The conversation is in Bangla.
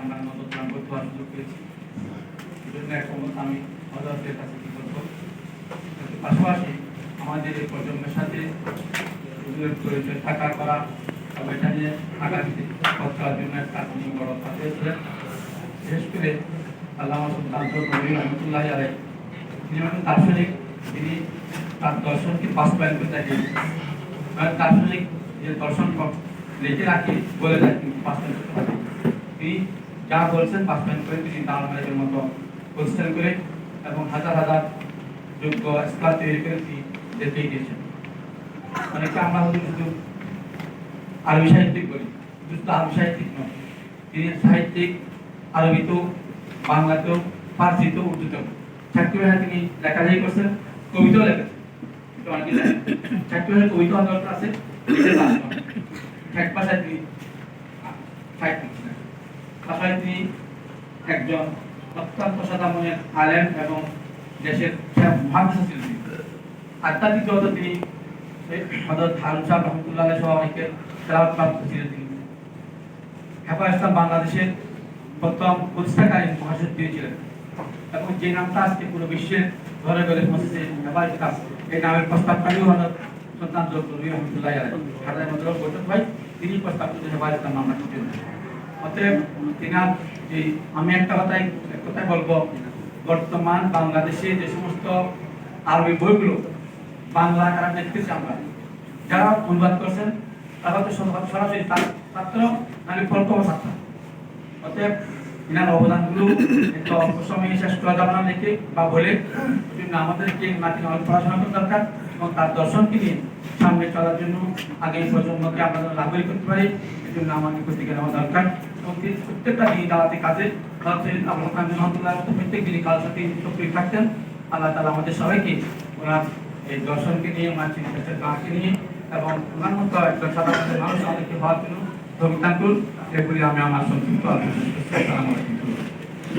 আমরা নজর করতে পারার সুযোগ পেয়েছি। সেজন্য একমত আমি হযরতের কাছে কৃতজ্ঞ। পাশাপাশি আমাদের এই প্রজন্মের সাথে পরিচয় থাকা করা এবং এটা নিয়ে আগামীতে পথ চলার জন্য একটা তিনি বড় সাথে ছিলেন। বিশেষ করে আল্লামা সুলতান নবী রহমতুল্লাহ আলাইহি তিনি একজন দার্শনিক, তিনি তার দর্শনকে বাস্তবায়ন করে দেখিয়েছেন। দার্শনিক যে দর্শন লিখে রাখি বলে দেয় কিন্তু বাস্তবায়ন করতে পারেন। তিনি যা বলছেন বাস্তবায়ন করে তিনি দাঁড় মালিকের মতো প্রতিষ্ঠান করে এবং হাজার হাজার যোগ্য স্কলার তৈরি করে তিনি দেখিয়ে দিয়েছেন। অনেকে আমরা শুধু আরবি সাহিত্যিক বলি, শুধু আরবি সাহিত্যিক নয়, তিনি সাহিত্যিক আরবিতেও, বাংলাতেও, ফার্সিতেও, উর্দুতেও 4টি ভাষায় তিনি লেখালেখি করছেন, কবিতাও লেখেছেন। অনেকে জানেন 4টি ভাষায় কবিতা অন্তর্ভুক্ত আছে, এক ভাষায় তিনি সাহিত্যিক ছিলেন। পাশাপাশি তিনি একজন অত্যন্ত সাদামনের আলেম এবং দেশের মহাদিস ছিলেন। আধ্যাত্মিক জগতে তিনি হযরত হারুন সাহেব রহমতুল্লাহ আলাইহি সহ অনেকের তেলাওয়াত প্রাপ্ত ছিলেন। তিনি হেফাজত ইসলাম বাংলাদেশের প্রথম প্রতিষ্ঠাকারী মহাসচিব তিনি ছিলেন এবং যে নামটা আজকে পুরো বিশ্বের ঘরে ঘরে পৌঁছেছে হেফাজত ইসলাম, এই নামের প্রস্তাবকারীও হযরত সুলতান নবী রহমতুল্লাহ আলাইহি হাজার মধ্যে বৈঠক হয়, তিনি প্রস্তাব করতে হেফাজত ইসলাম নামটা ছিলেন। অতএব তিনার এই আমি একটা কথাই বলবো, বর্তমান বাংলাদেশে যে সমস্ত আরবি বইগুলো বাংলা কারা দেখতেছি আমরা, যারা অনুবাদ করছেন তারা তো সরাসরি ছাত্র নাকি প্রথম ছাত্র। অতএব ইনার অবদানগুলো একটু অল্প সময়ে শেষ করা যাবে না লিখে বা বলে, আমাদেরকে মাটি অনেক পড়াশোনা করা দরকার এবং তার দর্শনকে নিয়ে সামনে চলার জন্য আগামী প্রজন্মকে আমরা লাভই করতে পারি, এই জন্য আমাদের প্রতিজ্ঞা নেওয়া দরকার। এবং প্রত্যেকটা দিন দাওয়াতি কাজে প্রত্যেক দিনই কাল সাথে সক্রিয় থাকতেন। আল্লাহ তাআলা আমাদের সবাইকে ওনার এই দর্শনকে নিয়ে, ওনার চিন্তাকে নিয়ে এবং ওনার মতো একজন সাধারণ মানুষ আমাদেরকে হওয়ার জন্য ধন্যবাদ। এগুলি আমি আমার সংক্ষিপ্ত আলোচনা